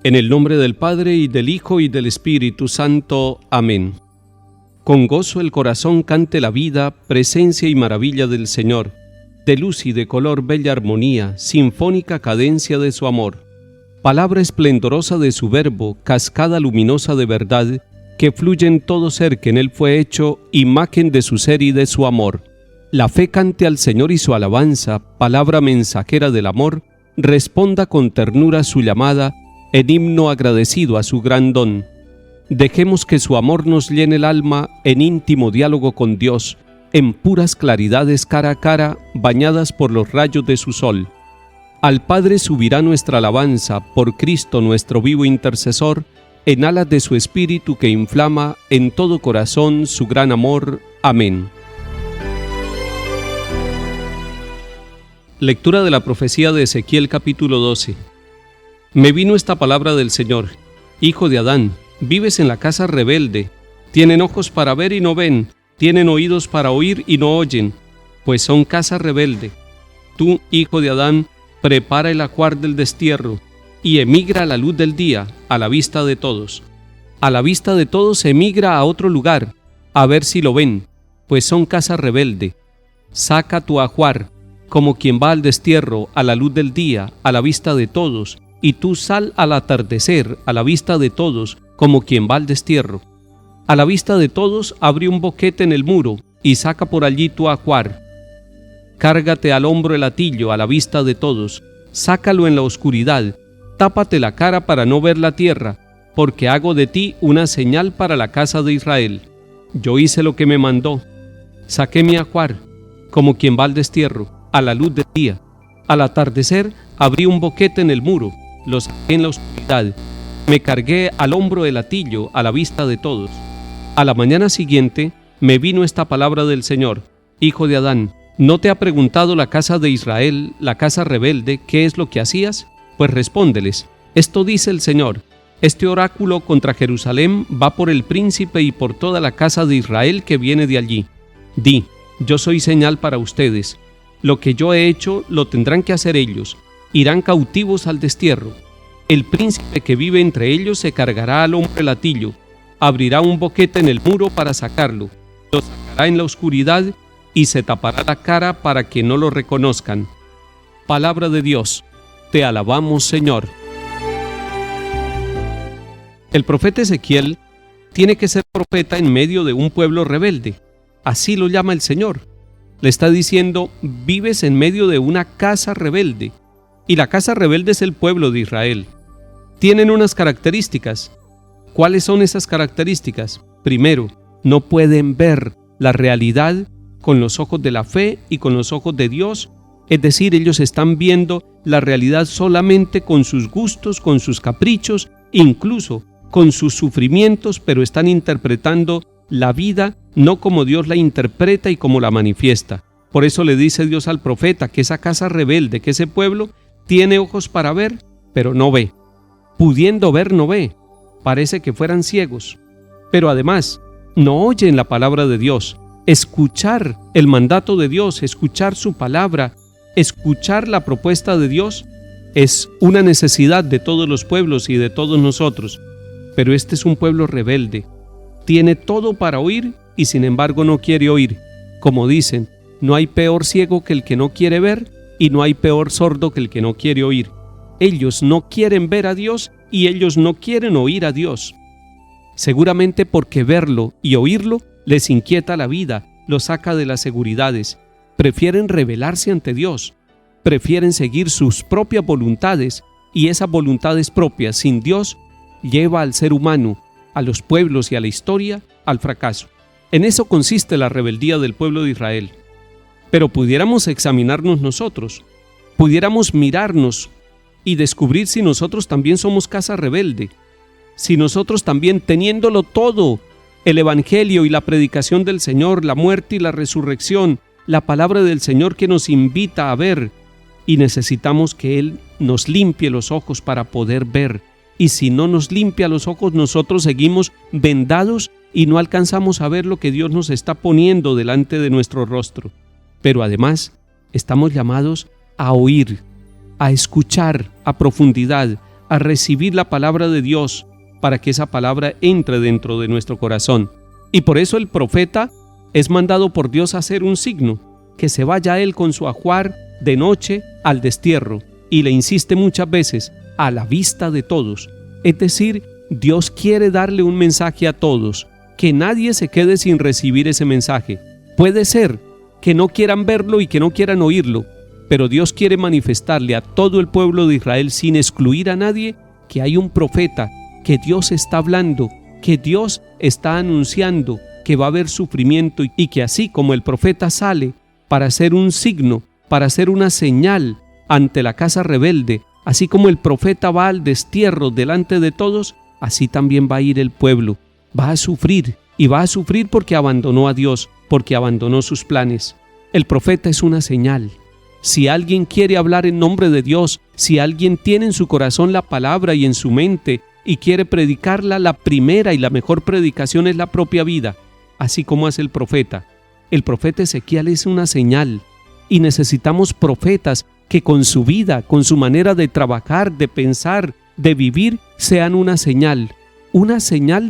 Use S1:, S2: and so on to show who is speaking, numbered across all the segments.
S1: En el nombre del Padre, y del Hijo, y del Espíritu Santo. Amén. Con gozo el corazón cante la vida, presencia y maravilla del Señor. De luz y de color bella armonía, sinfónica cadencia de su amor. Palabra esplendorosa de su verbo, cascada luminosa de verdad, que fluye en todo ser que en él fue hecho, imagen de su ser y de su amor. La fe cante al Señor y su alabanza, palabra mensajera del amor, responda con ternura su llamada, en himno agradecido a su gran don. Dejemos que su amor nos llene el alma en íntimo diálogo con Dios, en puras claridades cara a cara, bañadas por los rayos de su sol. Al Padre subirá nuestra alabanza, por Cristo nuestro vivo intercesor, en alas de su Espíritu que inflama en todo corazón su gran amor. Amén. Lectura de la profecía de Ezequiel capítulo 12. Me vino esta palabra del Señor: Hijo de Adán, vives en la casa rebelde. Tienen ojos para ver y no ven, tienen oídos para oír y no oyen, pues son casa rebelde. Tú, hijo de Adán, prepara el ajuar del destierro, y emigra a la luz del día, a la vista de todos. A la vista de todos emigra a otro lugar, a ver si lo ven, pues son casa rebelde. Saca tu ajuar, como quien va al destierro, a la luz del día, a la vista de todos, y tú sal al atardecer, a la vista de todos, como quien va al destierro. A la vista de todos abre un boquete en el muro, y saca por allí tu ajuar. Cárgate al hombro el hatillo, a la vista de todos, sácalo en la oscuridad, tápate la cara para no ver la tierra, porque hago de ti una señal para la casa de Israel. Yo hice lo que me mandó, saqué mi ajuar, como quien va al destierro, a la luz del día. Al atardecer abrí un boquete en el muro, lo saqué en la oscuridad, me cargué al hombro el hatillo a la vista de todos. A la mañana siguiente me vino esta palabra del Señor: Hijo de Adán, ¿no te ha preguntado la casa de Israel, la casa rebelde, qué es lo que hacías? Pues respóndeles: esto dice el Señor, este oráculo contra Jerusalén va por el príncipe y por toda la casa de Israel que viene de allí. Di: yo soy señal para ustedes. Lo que yo he hecho lo tendrán que hacer ellos. Irán cautivos al destierro. El príncipe que vive entre ellos se cargará al hombro el hatillo, abrirá un boquete en el muro para sacarlo, lo sacará en la oscuridad y se tapará la cara para que no lo reconozcan. Palabra de Dios. Te alabamos, Señor. El profeta Ezequiel tiene que ser profeta en medio de un pueblo rebelde. Así lo llama el Señor. Le está diciendo: vives en medio de una casa rebelde. Y la casa rebelde es el pueblo de Israel. Tienen unas características. ¿Cuáles son esas características? Primero, no pueden ver la realidad con los ojos de la fe y con los ojos de Dios. Es decir, ellos están viendo la realidad solamente con sus gustos, con sus caprichos, incluso con sus sufrimientos, pero están interpretando la vida no como Dios la interpreta y como la manifiesta. Por eso le dice Dios al profeta que esa casa rebelde, que ese pueblo tiene ojos para ver, pero no ve. Pudiendo ver, no ve. Parece que fueran ciegos. Pero además, no oyen la palabra de Dios. Escuchar el mandato de Dios, escuchar su palabra, escuchar la propuesta de Dios, es una necesidad de todos los pueblos y de todos nosotros. Pero este es un pueblo rebelde. Tiene todo para oír y sin embargo no quiere oír. Como dicen, no hay peor ciego que el que no quiere ver y no hay peor sordo que el que no quiere oír. Ellos no quieren ver a Dios y ellos no quieren oír a Dios. Seguramente porque verlo y oírlo les inquieta la vida, los saca de las seguridades. Prefieren rebelarse ante Dios, prefieren seguir sus propias voluntades, y esas voluntades propias sin Dios lleva al ser humano, a los pueblos y a la historia al fracaso. En eso consiste la rebeldía del pueblo de Israel. Pero pudiéramos examinarnos nosotros, pudiéramos mirarnos y descubrir si nosotros también somos casa rebelde, si nosotros también, teniéndolo todo, el Evangelio y la predicación del Señor, la muerte y la resurrección, la palabra del Señor que nos invita a ver, y necesitamos que Él nos limpie los ojos para poder ver. Y si no nos limpia los ojos, nosotros seguimos vendados y no alcanzamos a ver lo que Dios nos está poniendo delante de nuestro rostro. Pero además, estamos llamados a oír, a escuchar a profundidad, a recibir la palabra de Dios para que esa palabra entre dentro de nuestro corazón. Y por eso el profeta es mandado por Dios a hacer un signo, que se vaya él con su ajuar de noche al destierro, y le insiste muchas veces, a la vista de todos. Es decir, Dios quiere darle un mensaje a todos, que nadie se quede sin recibir ese mensaje. Puede ser que no quieran verlo y que no quieran oírlo, pero Dios quiere manifestarle a todo el pueblo de Israel, sin excluir a nadie, que hay un profeta, que Dios está hablando, que Dios está anunciando que va a haber sufrimiento, y que así como el profeta sale para hacer un signo, para hacer una señal ante la casa rebelde, así como el profeta va al destierro delante de todos, así también va a ir el pueblo. Va a sufrir, y va a sufrir porque abandonó a Dios, porque abandonó sus planes. El profeta es una señal. Si alguien quiere hablar en nombre de Dios, si alguien tiene en su corazón la palabra y en su mente y quiere predicarla, la primera y la mejor predicación es la propia vida, así como hace el profeta. El profeta Ezequiel es una señal, y necesitamos profetas que con su vida, con su manera de trabajar, de pensar, de vivir, sean una señal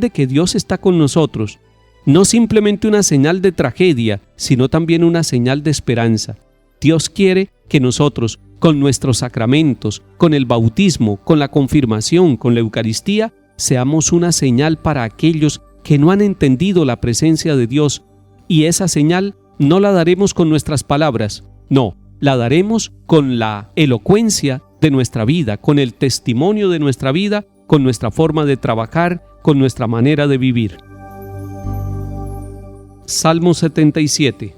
S1: de que Dios está con nosotros. No simplemente una señal de tragedia, sino también una señal de esperanza. Dios quiere que nosotros, con nuestros sacramentos, con el bautismo, con la confirmación, con la Eucaristía, seamos una señal para aquellos que no han entendido la presencia de Dios. Y esa señal no la daremos con nuestras palabras, no, la daremos con la elocuencia de nuestra vida, con el testimonio de nuestra vida, con nuestra forma de trabajar, con nuestra manera de vivir. Salmo 77.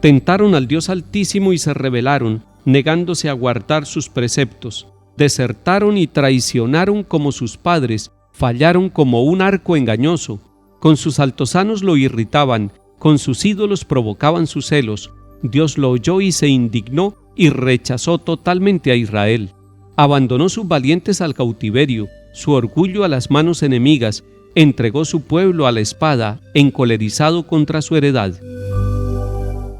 S1: Tentaron al Dios Altísimo y se rebelaron, negándose a guardar sus preceptos. Desertaron y traicionaron como sus padres, fallaron como un arco engañoso. Con sus altosanos lo irritaban, con sus ídolos provocaban sus celos. Dios lo oyó y se indignó y rechazó totalmente a Israel. Abandonó sus valientes al cautiverio, su orgullo a las manos enemigas, entregó su pueblo a la espada, encolerizado contra su heredad.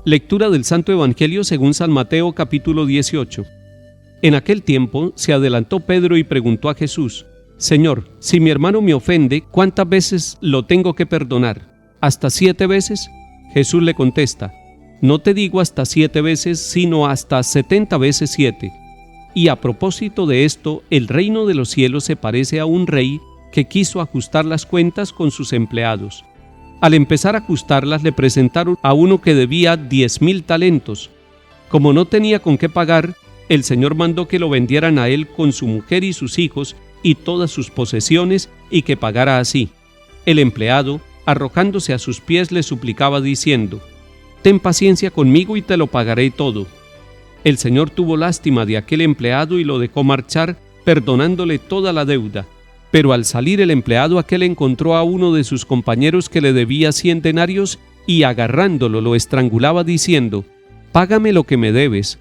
S1: Lectura del Santo Evangelio según San Mateo, capítulo 18. En aquel tiempo se adelantó Pedro y preguntó a Jesús: Señor, si mi hermano me ofende, ¿cuántas veces lo tengo que perdonar? ¿Hasta 7 veces? Jesús le contesta: No te digo hasta 7 veces, sino hasta 70 veces 7. Y a propósito de esto, el reino de los cielos se parece a un rey que quiso ajustar las cuentas con sus empleados. Al empezar a ajustarlas, le presentaron a uno que debía 10,000 talentos. Como no tenía con qué pagar, el Señor mandó que lo vendieran a él con su mujer y sus hijos y todas sus posesiones, y que pagara así. El empleado, arrojándose a sus pies, le suplicaba diciendo: Ten paciencia conmigo y te lo pagaré todo. El Señor tuvo lástima de aquel empleado y lo dejó marchar, perdonándole toda la deuda. Pero al salir el empleado aquel encontró a uno de sus compañeros que le debía 100 denarios y agarrándolo lo estrangulaba diciendo: Págame lo que me debes.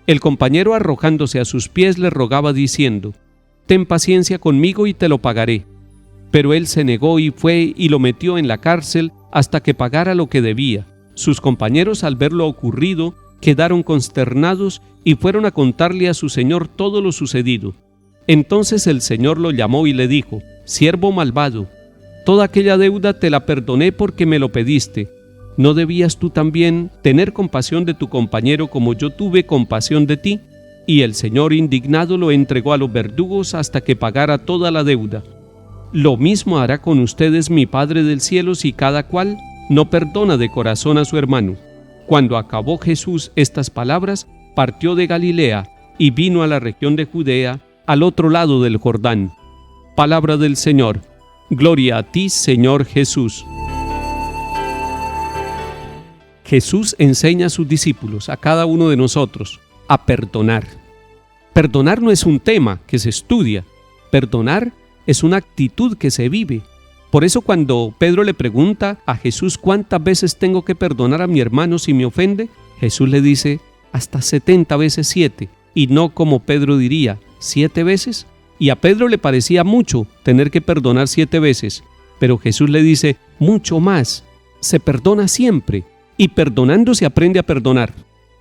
S1: El compañero, arrojándose a sus pies, le rogaba diciendo: Ten paciencia conmigo y te lo pagaré. Pero él se negó y fue y lo metió en la cárcel hasta que pagara lo que debía. Sus compañeros, al ver lo ocurrido, quedaron consternados y fueron a contarle a su señor todo lo sucedido. Entonces el Señor lo llamó y le dijo: Siervo malvado, toda aquella deuda te la perdoné porque me lo pediste. ¿No debías tú también tener compasión de tu compañero como yo tuve compasión de ti? Y el Señor, indignado, lo entregó a los verdugos hasta que pagara toda la deuda. Lo mismo hará con ustedes mi Padre del cielo si cada cual no perdona de corazón a su hermano. Cuando acabó Jesús estas palabras, partió de Galilea y vino a la región de Judea, al otro lado del Jordán. Palabra del Señor. Gloria a ti, Señor Jesús. Jesús enseña a sus discípulos, a cada uno de nosotros, a perdonar. Perdonar no es un tema que se estudia. Perdonar es una actitud que se vive. Por eso cuando Pedro le pregunta a Jesús: ¿cuántas veces tengo que perdonar a mi hermano si me ofende? Jesús le dice: hasta 70 veces 7. Y no como Pedro diría, 7 veces. Y a Pedro le parecía mucho tener que perdonar 7 veces. Pero Jesús le dice: mucho más. Se perdona siempre. Y perdonando se aprende a perdonar.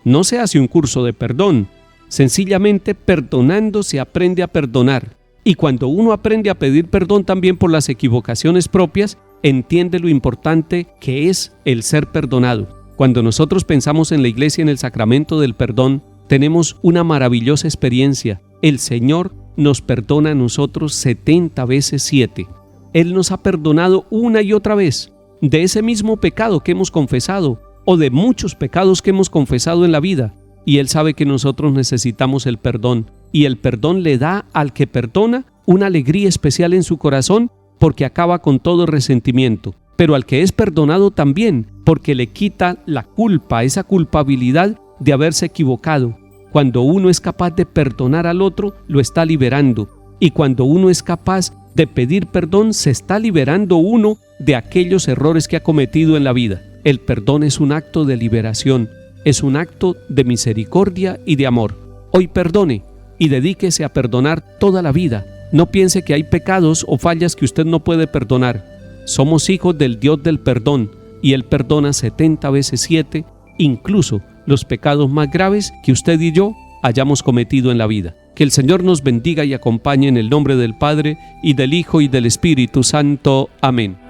S1: No se hace un curso de perdón. Sencillamente perdonando se aprende a perdonar. Y cuando uno aprende a pedir perdón también por las equivocaciones propias, entiende lo importante que es el ser perdonado. Cuando nosotros pensamos en la iglesia, en el sacramento del perdón, tenemos una maravillosa experiencia. El Señor nos perdona a nosotros 70 veces 7. Él nos ha perdonado una y otra vez de ese mismo pecado que hemos confesado o de muchos pecados que hemos confesado en la vida. Y Él sabe que nosotros necesitamos el perdón. Y el perdón le da al que perdona una alegría especial en su corazón porque acaba con todo resentimiento. Pero al que es perdonado también, porque le quita la culpa, esa culpabilidad de haberse equivocado. Cuando uno es capaz de perdonar al otro, lo está liberando. Y cuando uno es capaz de pedir perdón, se está liberando uno de aquellos errores que ha cometido en la vida. El perdón es un acto de liberación, es un acto de misericordia y de amor. Hoy perdone y dedíquese a perdonar toda la vida. No piense que hay pecados o fallas que usted no puede perdonar. Somos hijos del Dios del perdón y Él perdona 70 veces 7, incluso los pecados más graves que usted y yo hayamos cometido en la vida. Que el Señor nos bendiga y acompañe en el nombre del Padre, y del Hijo, y del Espíritu Santo. Amén.